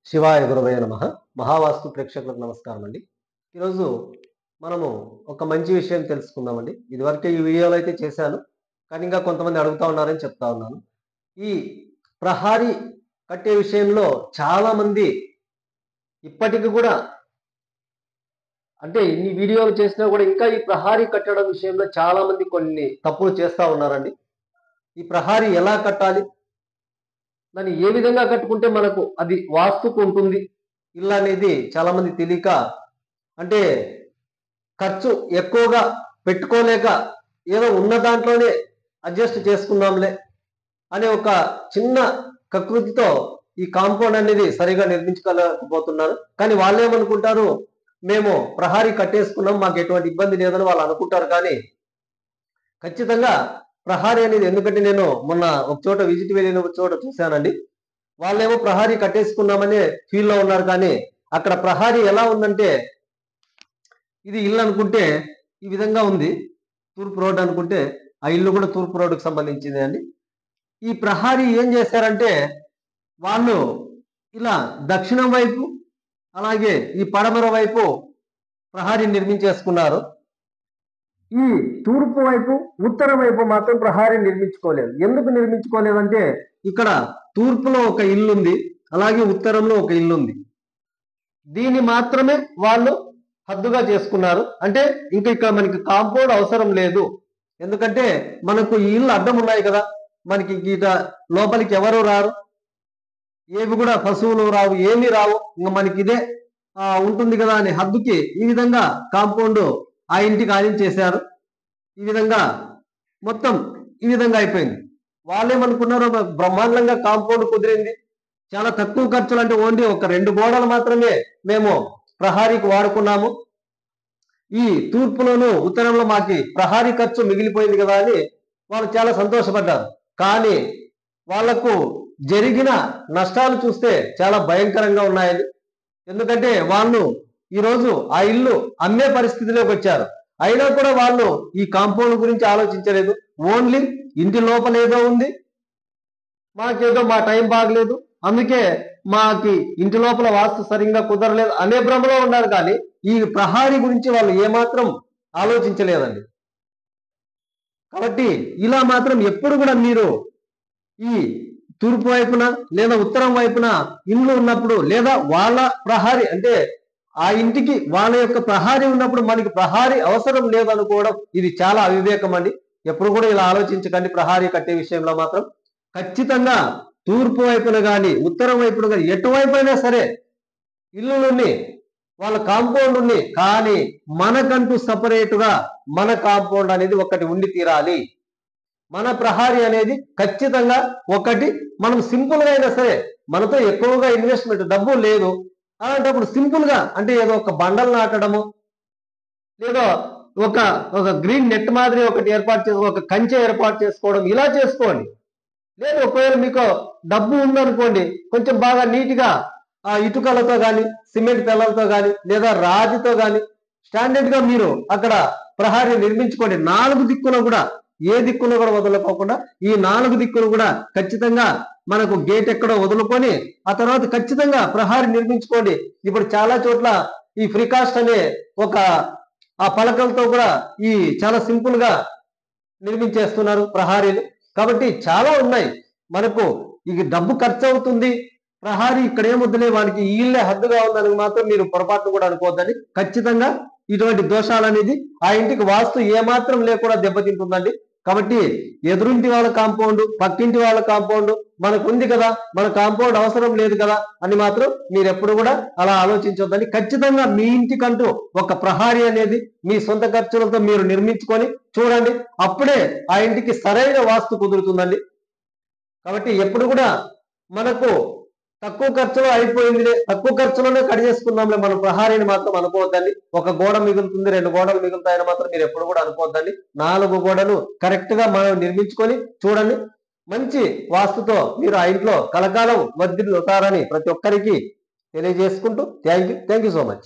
శివాయ గురవే నమః. మహావాస్తు ప్రేక్షకులకు నమస్కారం అండి. ఈరోజు మనము ఒక మంచి విషయం తెలుసుకుందామండి. ఇదివరకే ఈ వీడియోలో అయితే చేశాను. కానీ ఇంకా కొంతమంది అడుగుతా ఉన్నారని చెప్తా ఉన్నాను. ఈ ప్రహారీ కట్టే విషయంలో చాలామంది ఇప్పటికి కూడా అంటే ఇన్ని వీడియోలు చేసినా కూడా ఇంకా ఈ ప్రహారీ కట్టడం విషయంలో చాలామంది కొన్ని తప్పులు చేస్తా ఉన్నారండి. ఈ ప్రహారీ ఎలా కట్టాలి? దాన్ని ఏ విధంగా కట్టుకుంటే మనకు అది వాస్తుకు ఉంటుంది ఇల్లు అనేది చాలా మంది తెలియక అంటే ఖర్చు ఎక్కువగా పెట్టుకోలేక ఏదో ఉన్న దాంట్లోనే అడ్జస్ట్ చేసుకుందాంలే అనే ఒక చిన్న కకృతితో ఈ కాంపౌండ్ అనేది సరిగా నిర్మించుకోలేకపోతున్నారు. కానీ వాళ్ళు ఏమనుకుంటారు, మేము ప్రహారీ కట్టేసుకున్నాం, మాకు ఎటువంటి ఇబ్బంది లేదని వాళ్ళు అనుకుంటారు. కానీ ఖచ్చితంగా ప్రహారీ అనేది, ఎందుకంటే నేను మొన్న ఒక చోట విజిట్ వెళ్ళిన ఒక చోట చూశానండి. వాళ్ళేమో ప్రహారీ కట్టేసుకున్నామని ఫీల్ లో ఉన్నారు. కానీ అక్కడ ప్రహారీ ఎలా ఉందంటే, ఇది ఇల్లు అనుకుంటే ఈ విధంగా ఉంది, తూర్పు రోడ్ అనుకుంటే ఆ ఇల్లు కూడా తూర్పు రోడ్డుకు సంబంధించింది అండి. ఈ ప్రహారీ ఏం చేశారంటే, వాళ్ళు ఇలా దక్షిణం వైపు అలాగే ఈ పడమర వైపు ప్రహారీ నిర్మించేసుకున్నారు. ఈ తూర్పు వైపు ఉత్తరం వైపు మాత్రం ప్రహారీ నిర్మించుకోలేదు. ఎందుకు నిర్మించుకోలేదంటే, ఇక్కడ తూర్పులో ఒక ఇల్లు ఉంది, అలాగే ఉత్తరంలో ఒక ఇల్లు ఉంది. దీన్ని మాత్రమే వాళ్ళు హద్దుగా చేసుకున్నారు. అంటే ఇంకా ఇక్కడ మనకి కాంపౌండ్ అవసరం లేదు. ఎందుకంటే మనకు ఈ ఇల్లు అడ్డం ఉన్నాయి కదా, మనకి గీట లోపలికి ఎవరు రారు, ఏవి కూడా పశువులు రావు, ఏమీ రావు, ఇంకా మనకి ఇదే ఉంటుంది కదా అనే హద్దుకి ఈ విధంగా కాంపౌండ్ ఆ ఇంటికి ఆనించేశారు. ఈ విధంగా మొత్తం ఈ విధంగా అయిపోయింది. వాళ్ళేమనుకున్నారు, బ్రహ్మాండంగా కాంపౌండ్ కుదిరింది, చాలా తక్కువ ఖర్చులు, అంటే ఓన్లీ ఒక 2 గోడలు మాత్రమే మేము ప్రహారీకి వాడుకున్నాము, ఈ తూర్పులోను ఉత్తరంలో మాకి ప్రహారీ ఖర్చు మిగిలిపోయింది కదా అని వాళ్ళు చాలా సంతోషపడ్డారు. కానీ వాళ్లకు జరిగిన నష్టాలు చూస్తే చాలా భయంకరంగా ఉన్నాయని. ఎందుకంటే వాళ్ళు ఈరోజు ఆ ఇల్లు అమ్మే పరిస్థితిలోకి వచ్చారు. అయినా కూడా వాళ్ళు ఈ కాంపౌండ్ గురించి ఆలోచించలేదు. ఓన్లీ ఇంటి లోపల ఏదో ఉంది, మాకేదో మా టైం బాగలేదు, అందుకే మాకి ఇంటి లోపల వాస్తు సరిగ్గా కుదరలేదు అనే భ్రమలో ఉన్నారు. కానీ ఈ ప్రహారీ గురించి వాళ్ళు ఏమాత్రం ఆలోచించలేదండి. కాబట్టి ఇలా మాత్రం ఎప్పుడు కూడా మీరు ఈ తూర్పు వైపున లేదా ఉత్తరం వైపున ఇల్లు ఉన్నప్పుడు, లేదా వాళ్ళ ప్రహారీ అంటే ఆ ఇంటికి వాళ్ళ యొక్క ప్రహారీ ఉన్నప్పుడు మనకి ప్రహారీ అవసరం లేదనుకోవడం ఇది చాలా అవివేకం అండి. ఎప్పుడు కూడా ఇలా ఆలోచించకండి. ప్రహారీ కట్టే విషయంలో మాత్రం ఖచ్చితంగా తూర్పు వైపున కానీ ఉత్తరం వైపున కానీ ఎటువైపు అయినా సరే ఇల్లులున్ని, వాళ్ళ కాంపౌండ్ ఉంది, కానీ మనకంటూ సపరేటుగా మన కాంపౌండ్ అనేది ఒకటి ఉండి తీరాలి. మన ప్రహారీ అనేది ఖచ్చితంగా ఒకటి, మనం సింపుల్ గా అయినా సరే, మనతో ఎక్కువగా ఇన్వెస్ట్మెంట్ డబ్బు లేదు అలాంటప్పుడు సింపుల్ గా, అంటే ఏదో ఒక బండలు నాటడము, లేదో ఒక ఒక గ్రీన్ నెట్ మాదిరి ఒకటి ఏర్పాటు చేసి ఒక కంచె ఏర్పాటు చేసుకోవడం, ఇలా చేసుకోండి. లేదు ఒకవేళ మీకు డబ్బు ఉందనుకోండి, కొంచెం బాగా నీట్గా ఆ ఇటుకలతో కానీ సిమెంట్ పిల్లలతో కానీ లేదా రాతితో కానీ స్టాండర్డ్ గా మీరు అక్కడ ప్రహారీ నిర్మించుకోండి. 4 దిక్కులు కూడా, ఏ దిక్కును కూడా వదులుకోకుండా ఈ 4 దిక్కులు కూడా ఖచ్చితంగా మనకు గేట్ ఎక్కడో వదులుకొని ఆ తర్వాత ఖచ్చితంగా ప్రహారీ నిర్మించుకోండి. ఇప్పుడు చాలా చోట్ల ఈ ఫ్రీకాస్ట్ అనే ఒక ఆ పలకలతో కూడా ఈ చాలా సింపుల్ గా నిర్మించేస్తున్నారు ప్రహారీలు. కాబట్టి చాలా ఉన్నాయి. మనకు ఇక డబ్బు ఖర్చు అవుతుంది, ప్రహారీ ఇక్కడ ఏమొద్దులే, వానికి ఈ ఇల్లే హద్దుగా ఉందని మాత్రం మీరు పొరపాటు కూడా అనుకోవద్దండి. ఖచ్చితంగా ఇటువంటి దోషాలు అనేది ఆ ఇంటికి వాస్తు ఏమాత్రం లేకుండా దెబ్బతింటుందండి. కాబట్టి ఎదురింటి వాళ్ళ కాంపౌండ్, పక్కింటి వాళ్ళ కాంపౌండ్ మనకు ఉంది కదా, మన కాంపౌండ్ అవసరం లేదు కదా అని మాత్రం మీరు ఎప్పుడు కూడా అలా ఆలోచించొద్దండి. ఖచ్చితంగా మీ ఇంటికంటూ ఒక ప్రహారీ అనేది మీ సొంత ఖర్చులతో మీరు నిర్మించుకొని చూడండి. అప్పుడే ఆ ఇంటికి సరైన వాస్తు కుదురుతుందండి. కాబట్టి ఎప్పుడు కూడా మనకు తక్కువ ఖర్చులో అయిపోయిందిలే, తక్కువ ఖర్చులోనే కట్ చేసుకుందాంలే మనం ప్రహారీని మాత్రం అనుకోవద్దండి. ఒక గోడ మిగులుతుంది, 2 గోడలు మిగులుతాయని మాత్రం మీరు ఎప్పుడు కూడా అనుకోవద్దండి. 4 గోడలు కరెక్ట్ గా మనం నిర్మించుకొని చూడండి. మంచి వాస్తుతో మీరు ఆ ఇంట్లో కలకాలం వర్ధిల్లుతారని ప్రతి ఒక్కరికి తెలియజేసుకుంటూ థ్యాంక్ యూ సో మచ్.